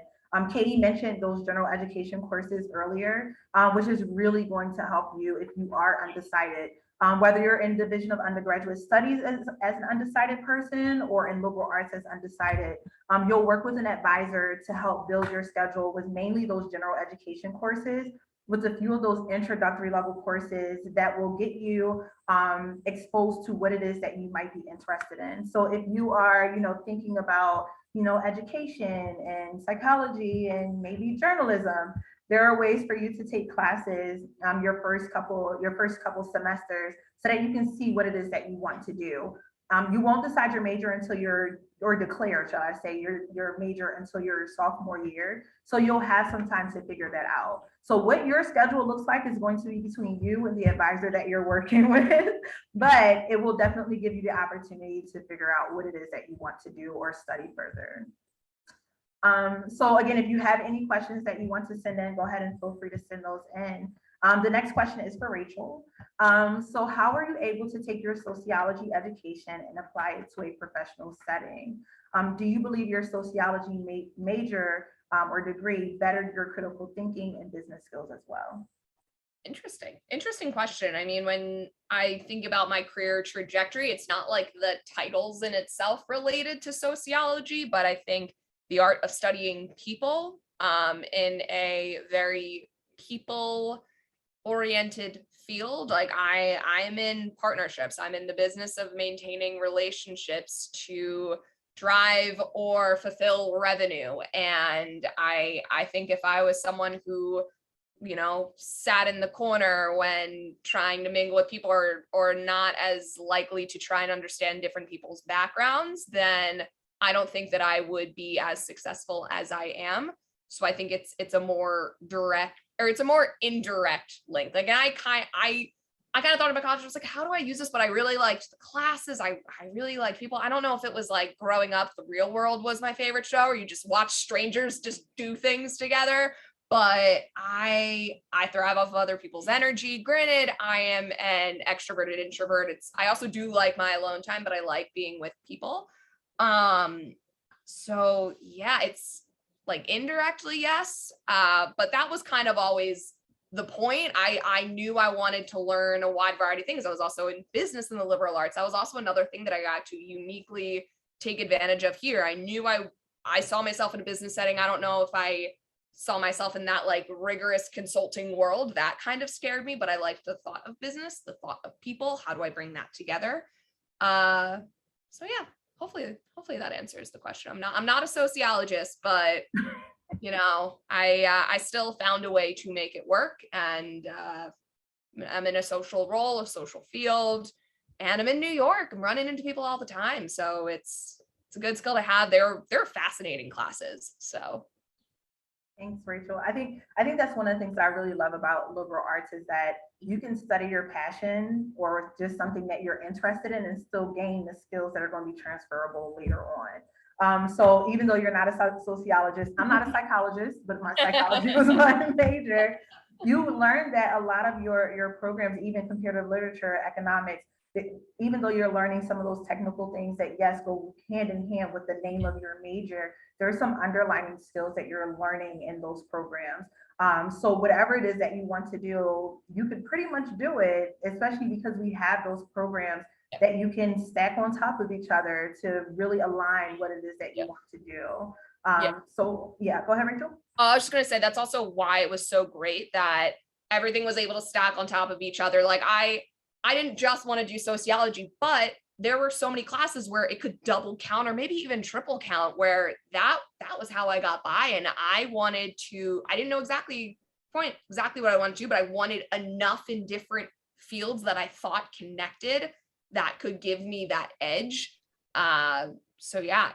Katie mentioned those general education courses earlier, which is really going to help you if you are undecided. Whether you're in Division of Undergraduate Studies as an undecided person, or in liberal arts as undecided, you'll work with an advisor to help build your schedule with mainly those general education courses, with a few of those introductory level courses that will get you exposed to what it is that you might be interested in. So if you are, thinking about, education and psychology and maybe journalism, there are ways for you to take classes your first couple semesters, so that you can see what it is that you want to do. You won't decide your major until declare, shall I say, your major until your sophomore year. So you'll have some time to figure that out. So what your schedule looks like is going to be between you and the advisor that you're working with, but it will definitely give you the opportunity to figure out what it is that you want to do or study further. So again, if you have any questions that you want to send in, go ahead and feel free to send those in. The next question is for Rachel. So how are you able to take your sociology education and apply it to a professional setting? Do you believe your sociology major or degree bettered your critical thinking and business skills as well? Interesting question. I mean, when I think about my career trajectory, it's not like the titles in itself related to sociology, but I think the art of studying people in a very people-oriented field. Like I am in partnerships. I'm in the business of maintaining relationships to drive or fulfill revenue. And I think if I was someone who, sat in the corner when trying to mingle with people, or not as likely to try and understand different people's backgrounds, then I don't think that I would be as successful as I am. So I think it's a more direct, or it's a more indirect link. Like, and I kind of thought about college, I was like, how do I use this? But I really liked the classes. I really liked people. I don't know if it was like growing up, The Real World was my favorite show, or you just watch strangers just do things together. but I thrive off of other people's energy. Granted, I am an extroverted introvert. I also do like my alone time, but I like being with people. So yeah, it's like indirectly, yes. But that was kind of always the point. I knew I wanted to learn a wide variety of things. I was also in business in the liberal arts. That was also another thing that I got to uniquely take advantage of here. I knew I saw myself in a business setting. I don't know if I saw myself in that like rigorous consulting world. That kind of scared me, but I liked the thought of business, the thought of people. How do I bring that together? So yeah, hopefully that answers the question. I'm not a sociologist, but you know, I still found a way to make it work, and I'm in a social role, a social field, and I'm in New York. I'm running into people all the time, so it's a good skill to have. They're fascinating classes. So Thanks, Rachel. I think that's one of the things that I really love about liberal arts is that you can study your passion or just something that you're interested in and still gain the skills that are going to be transferable later on. So even though you're not a sociologist, I'm not a psychologist, but my psychology was my major. You learn that a lot of your programs, even comparative literature, economics, even though you're learning some of those technical things that yes go hand in hand with the name of your major, there's some underlying skills that you're learning in those programs. So whatever it is that you want to do, you could pretty much do it, especially because we have those programs that you can stack on top of each other to really align what it is that you want to do. So yeah, go ahead, Rachel. I was just going to say, that's also why it was so great that everything was able to stack on top of each other. Like I didn't just want to do sociology, but there were so many classes where it could double count or maybe even triple count, where that was how I got by. And I didn't know exactly what I wanted to do, but I wanted enough in different fields that I thought connected that could give me that edge. So yeah,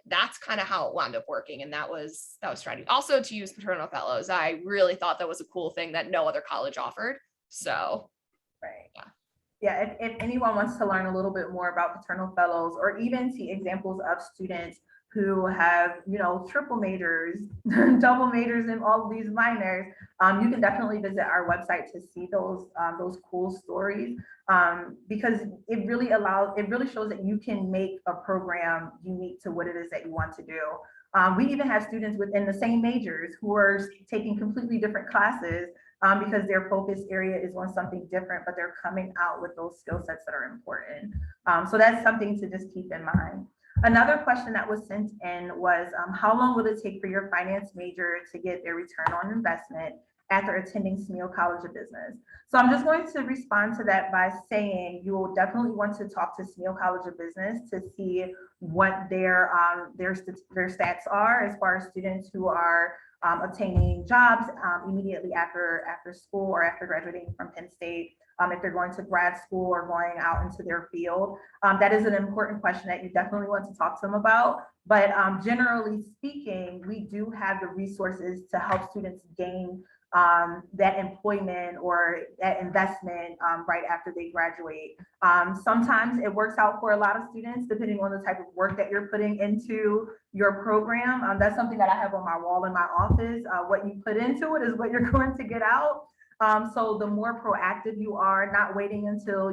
that's kind of how it wound up working. And that was strategy. Also, to use fraternal fellows, I really thought that was a cool thing that no other college offered. So right. Yeah, if anyone wants to learn a little bit more about fraternal fellows or even see examples of students who have, triple majors, double majors, and all of these minors, you can definitely visit our website to see those cool stories, because it really shows that you can make a program unique to what it is that you want to do. We even have students within the same majors who are taking completely different classes because their focus area is on something different, but they're coming out with those skill sets that are important. So that's something to just keep in mind. Another question that was sent in was, how long will it take for your finance major to get their return on investment after attending SMEO College of Business? So I'm just going to respond to that by saying you will definitely want to talk to SMEO College of Business to see what their stats are as far as students who are obtaining jobs immediately after school or after graduating from Penn State. If they're going to grad school or going out into their field. That is an important question that you definitely want to talk to them about. But generally speaking, we do have the resources to help students gain that employment or that investment right after they graduate. Sometimes it works out for a lot of students, depending on the type of work that you're putting into your program. That's something that I have on my wall in my office. What you put into it is what you're going to get out. So the more proactive you are, not waiting until,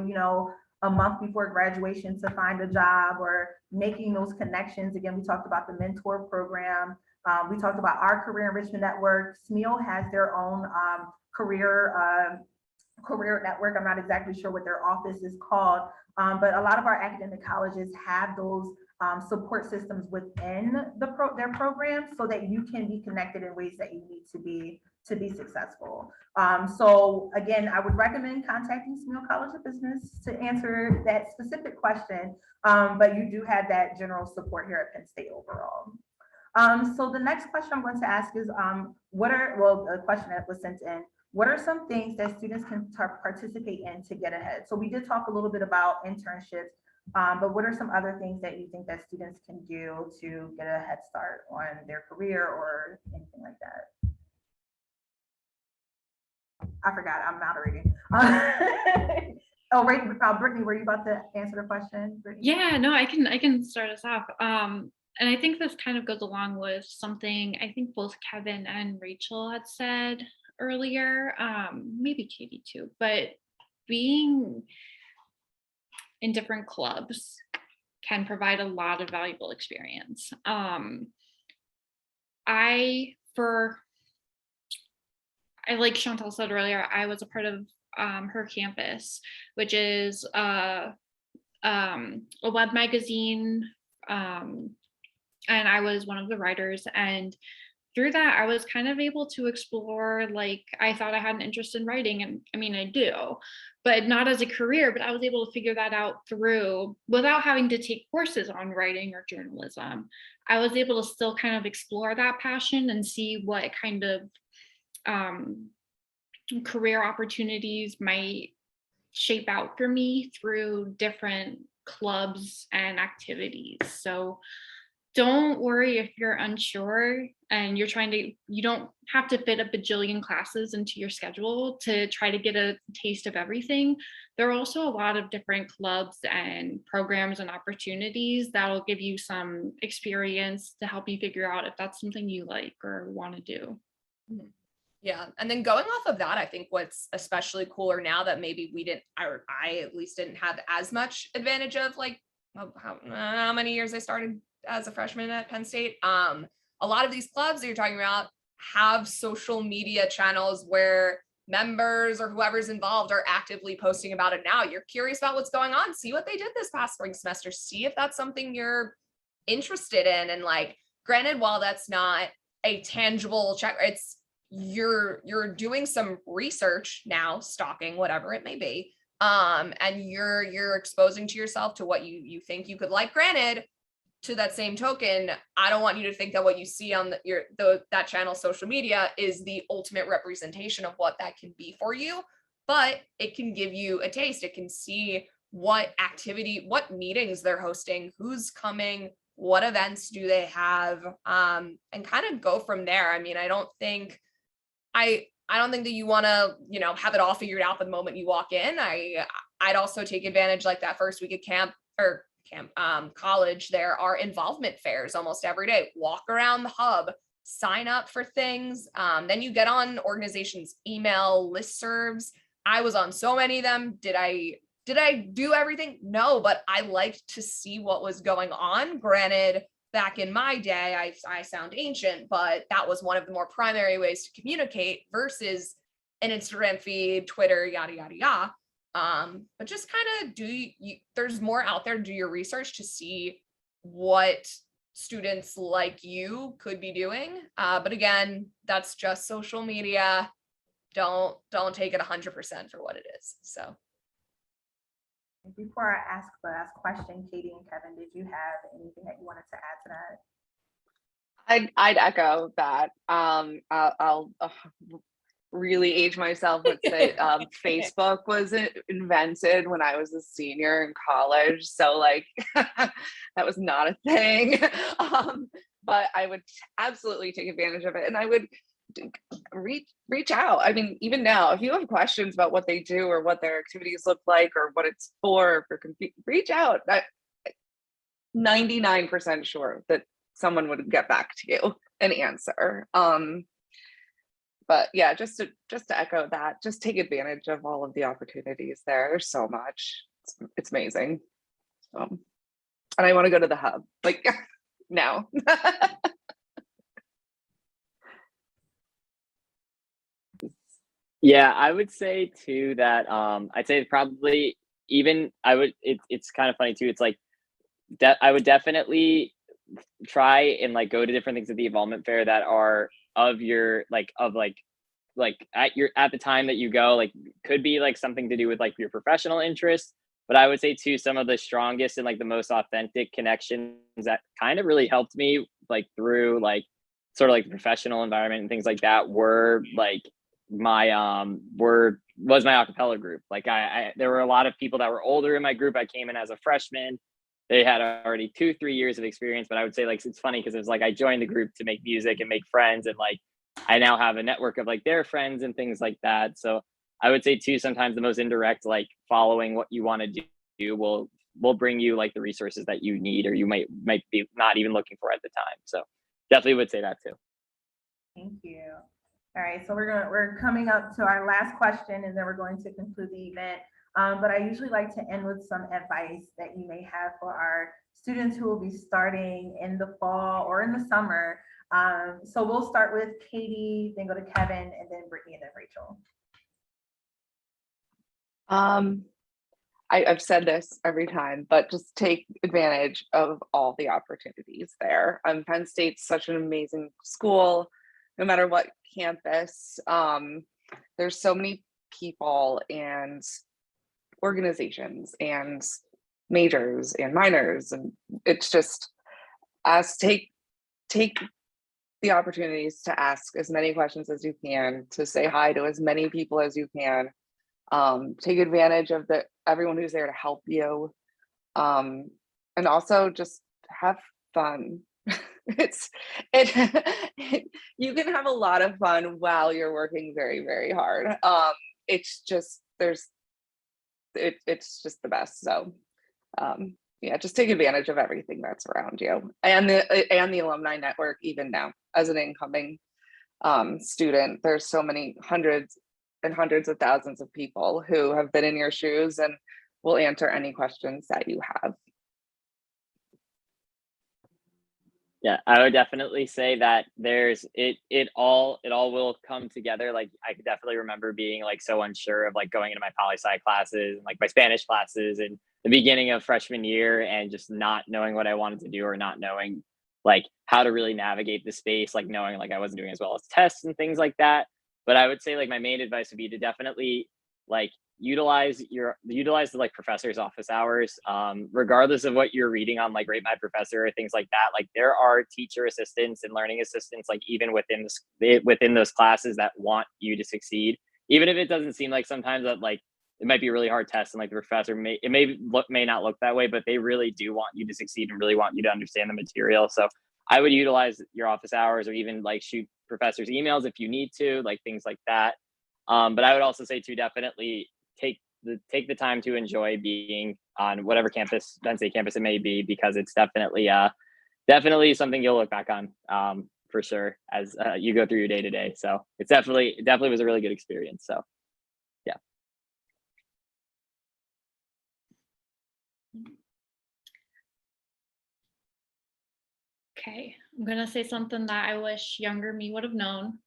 a month before graduation to find a job or making those connections. Again, we talked about the mentor program. We talked about our career enrichment network. SMEO has their own career network. I'm not exactly sure what their office is called, but a lot of our academic colleges have those support systems within their programs so that you can be connected in ways that you need to be successful. So again, I would recommend contacting SMEO College of Business to answer that specific question, but you do have that general support here at Penn State overall. So the next question I'm going to ask is, a question that was sent in, what are some things that students can participate in to get ahead? So we did talk a little bit about internships, but what are some other things that you think that students can do to get a head start on their career or anything like that? I forgot, I'm moderating. Oh, right, Brittany, were you about to answer the question? Brittany? Yeah, no, I can start us off. and I think this kind of goes along with something I think both Kevin and Rachel had said earlier, maybe Katie too, but being in different clubs can provide a lot of valuable experience. I for I like Chantal said earlier, I was a part of her campus, which is a web magazine, and I was one of the writers. And through that, I was kind of able to explore, like, I thought I had an interest in writing, and I mean, I do, but not as a career, but I was able to figure that out through, without having to take courses on writing or journalism. I was able to still kind of explore that passion and see what kind of um, career opportunities might shape out for me through different clubs and activities. So don't worry if you're unsure and you don't have to fit a bajillion classes into your schedule to try to get a taste of everything. There are also a lot of different clubs and programs and opportunities that'll give you some experience to help you figure out if that's something you like or want to do. Yeah. And then going off of that, I think what's especially cooler now that maybe we didn't, or I at least didn't have as much advantage of, like how many years I started as a freshman at Penn State. A lot of these clubs that you're talking about have social media channels where members or whoever's involved are actively posting about it now. You're curious about what's going on, see what they did this past spring semester, see if that's something you're interested in. And like, granted, while that's not a tangible check, it's you're doing some research now, stalking, whatever it may be, and you're exposing to yourself to what you think you could like. Granted, to that same token, I don't want you to think that what you see on that channel social media is the ultimate representation of what that can be for you, but it can give you a taste. It can see what activity, what meetings they're hosting, who's coming, what events do they have, and kind of go from there. I mean, I don't think that you want to, have it all figured out the moment you walk in. I'd also take advantage, like that first week of college, there are involvement fairs almost every day. Walk around the hub, sign up for things. Then you get on organizations' email listservs. I was on so many of them. Did I do everything? No, but I liked to see what was going on. Granted, back in my day, I sound ancient, but that was one of the more primary ways to communicate versus an Instagram feed, Twitter, yada, yada, yada. But just kind of there's more out there. Do your research to see what students like you could be doing. But again, that's just social media. Don't take it 100% for what it is. So. Before I ask the last question, Katie and Kevin, did you have anything that you wanted to add to that? I'd echo that. I'll really age myself and say Facebook was invented when I was a senior in college, so like that was not a thing. But I would absolutely take advantage of it, and I would reach out. I mean, even now, if you have questions about what they do or what their activities look like or what it's for reach out. I'm 99% sure that someone would get back to you and answer. But yeah, just to echo that, just take advantage of all of the opportunities there. There's so much. It's amazing. And I want to go to the hub like now. Yeah, I would say too that I'd say probably it's kind of funny too. It's like I would definitely try and like go to different things at the involvement fair that are of your at the time that you go, like could be like something to do with like your professional interests. But I would say too, some of the strongest and like the most authentic connections that kind of really helped me like through like sort of like the professional environment and things like that were like my was my acapella group. Like there were a lot of people that were older in my group. I came in as a freshman. They had already 2-3 years of experience, but I would say like it's funny because it was like I joined the group to make music and make friends, and like I now have a network of like their friends and things like that. So I would say too, sometimes the most indirect, like following what you want to do will will bring you like the resources that you need, or you might be not even looking for at the time. So definitely would say that too. Thank you. All right, so we're coming up to our last question, and then we're going to conclude the event. But I usually like to end with some advice that you may have for our students who will be starting in the fall or in the summer. So we'll start with Katie, then go to Kevin, and then Brittany, and then Rachel. I've said this every time, but just take advantage of all the opportunities there. Penn State's such an amazing school, no matter what campus. There's so many people and organizations and majors and minors, and it's just take the opportunities to ask as many questions as you can, to say hi to as many people as you can. Take advantage of everyone who's there to help you, and also just have fun. You can have a lot of fun while you're working very, very hard. It's just it's just the best. So yeah, just take advantage of everything that's around you, and the alumni network. Even now, as an incoming student, there's so many hundreds and hundreds of thousands of people who have been in your shoes and will answer any questions that you have. Yeah, I would definitely say that it all will come together. Like, I could definitely remember being like so unsure of like going into my poli-sci classes and like my Spanish classes in the beginning of freshman year, and just not knowing what I wanted to do, or not knowing like how to really navigate the space, like knowing like I wasn't doing as well as tests and things like that. But I would say like my main advice would be to definitely like utilize the like professor's office hours, regardless of what you're reading on like Rate My Professor or things like that. Like, there are teacher assistants and learning assistants, like even within those classes, that want you to succeed, even if it doesn't seem like sometimes that like it might be a really hard test, and like the professor may not look that way, but they really do want you to succeed and really want you to understand the material. So I would utilize your office hours, or even like shoot professors emails if you need to, like things like that. But I would also say to definitely take the time to enjoy being on whatever campus, Penn State campus it may be, because it's definitely something you'll look back on, for sure, as you go through your day to day. So it definitely was a really good experience. So yeah. Okay, I'm gonna say something that I wish younger me would have known.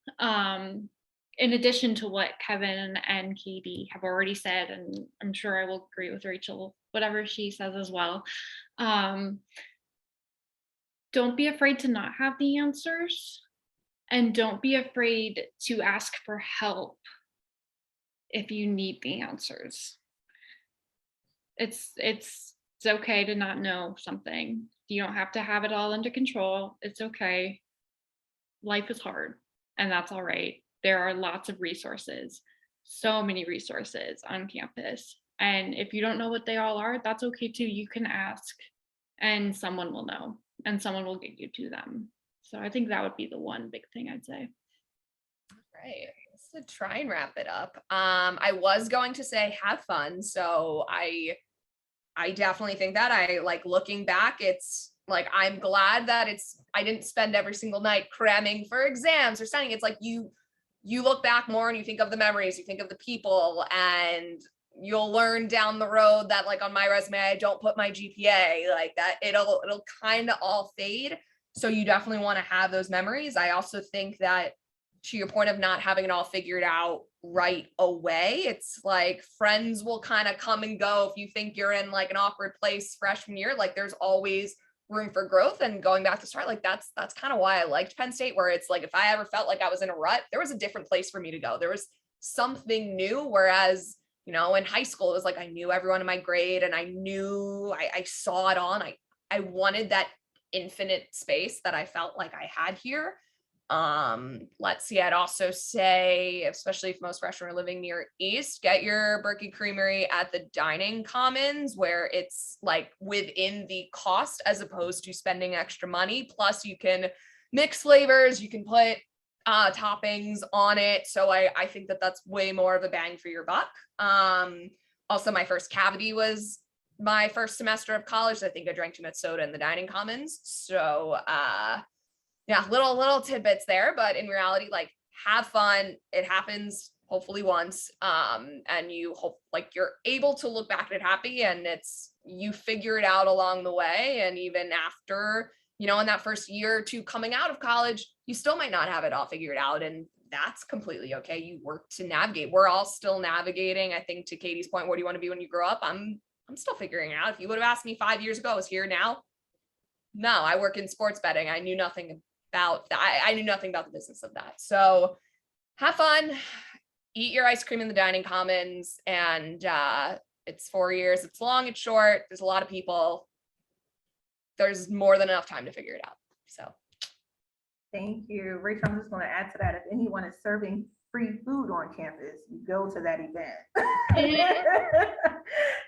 In addition to what Kevin and Katie have already said, and I'm sure I will agree with Rachel, whatever she says as well. Don't be afraid to not have the answers, and don't be afraid to ask for help if you need the answers. It's okay to not know something. You don't have to have it all under control. It's okay. Life is hard, and that's all right. There are lots of resources, so many resources on campus. And if you don't know what they all are, that's okay too. You can ask, and someone will know, and someone will get you to them. So I think that would be the one big thing I'd say. Right. So try and wrap it up. I was going to say have fun. So I definitely think that I like looking back, it's like, I'm glad that I didn't spend every single night cramming for exams or studying. It's like you look back more and you think of the memories, you think of the people, and you'll learn down the road that like on my resume, I don't put my GPA, like that. It'll kind of all fade. So you definitely want to have those memories. I also think that, to your point of not having it all figured out right away, it's like friends will kind of come and go. If you think you're in like an awkward place freshman year, like there's always room for growth. And going back to start, like that's kind of why I liked Penn State, where it's like, if I ever felt like I was in a rut, there was a different place for me to go. There was something new. Whereas, you know, in high school, it was like, I knew everyone in my grade and I knew I saw it on. I wanted that infinite space that I felt like I had here. Let's see, I'd also say, especially if most freshmen are living near East, get your Berkey Creamery at the dining commons, where it's like within the cost as opposed to spending extra money. Plus you can mix flavors, you can put toppings on it. So I think that that's way more of a bang for your buck. Also my first cavity was my first semester of college, I think I drank too much soda in the dining commons. So yeah, little tidbits there, but in reality, like, have fun. It happens hopefully once. And you hope like you're able to look back at it happy, and you figure it out along the way. And even after, in that first year or two coming out of college, you still might not have it all figured out. And that's completely okay. You work to navigate. We're all still navigating. I think to Katie's point, what do you want to be when you grow up? I'm still figuring it out. If you would have asked me 5 years ago, I was here now. No, I work in sports betting. I knew nothing about that. I knew nothing about the business of that. So have fun, eat your ice cream in the dining commons, and it's 4 years. It's long, it's short. There's a lot of people. There's more than enough time to figure it out. So. Thank you. Rachel, I'm just going to add to that. If anyone is serving free food on campus, you go to that event.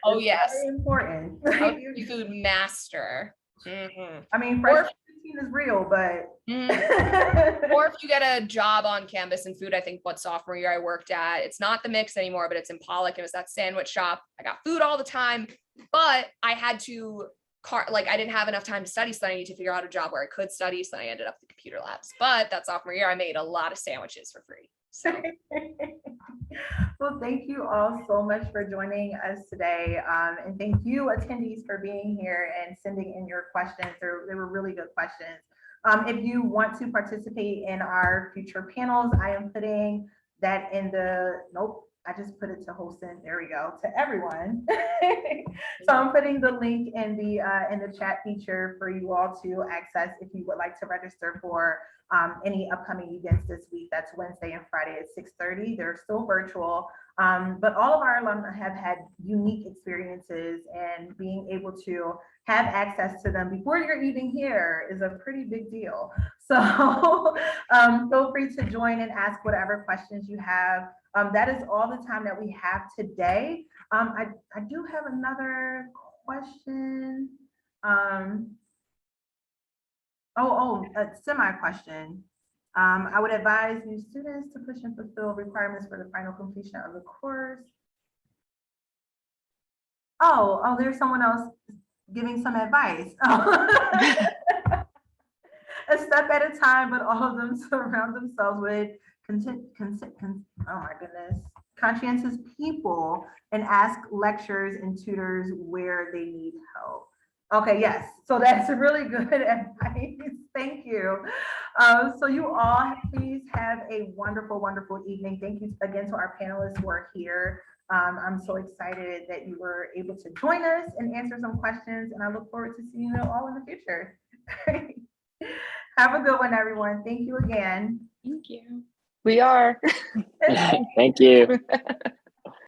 Oh, It's yes. very important. Free food master. Mm-hmm. I mean, fresh food is real, but. Or if you get a job on campus in food, I think what sophomore year I worked at, it's not the Mix anymore, but it's in Pollock. It was that sandwich shop. I got food all the time, but I had to I didn't have enough time to study, so I needed to figure out a job where I could study. So I ended up at the computer labs. But that sophomore year, I made a lot of sandwiches for free. So. Well, thank you all so much for joining us today. And thank you attendees for being here and sending in your questions. They were really good questions. If you want to participate in our future panels, I am putting that in I just put it to Holston. There we go, to everyone. So I'm putting the link in the chat feature for you all to access if you would like to register for any upcoming events this week. That's Wednesday and Friday at 6:30. They're still virtual, but all of our alumni have had unique experiences, and being able to have access to them before you're even here is a pretty big deal. So feel free to join and ask whatever questions you have. That is all the time that we have today. I do have another question. A semi question. I would advise new students to push and fulfill requirements for the final completion of the course. Oh, there's someone else giving some advice. A step at a time, but all of them surround themselves with conscientious people and ask lecturers and tutors where they need help. Okay, yes, so that's really good advice. Thank you. So you all please have a wonderful, wonderful evening. Thank you again to our panelists who are here. I'm so excited that you were able to join us and answer some questions, and I look forward to seeing you all in the future. Have a good one, everyone. Thank you again. Thank you. We are. Thank you.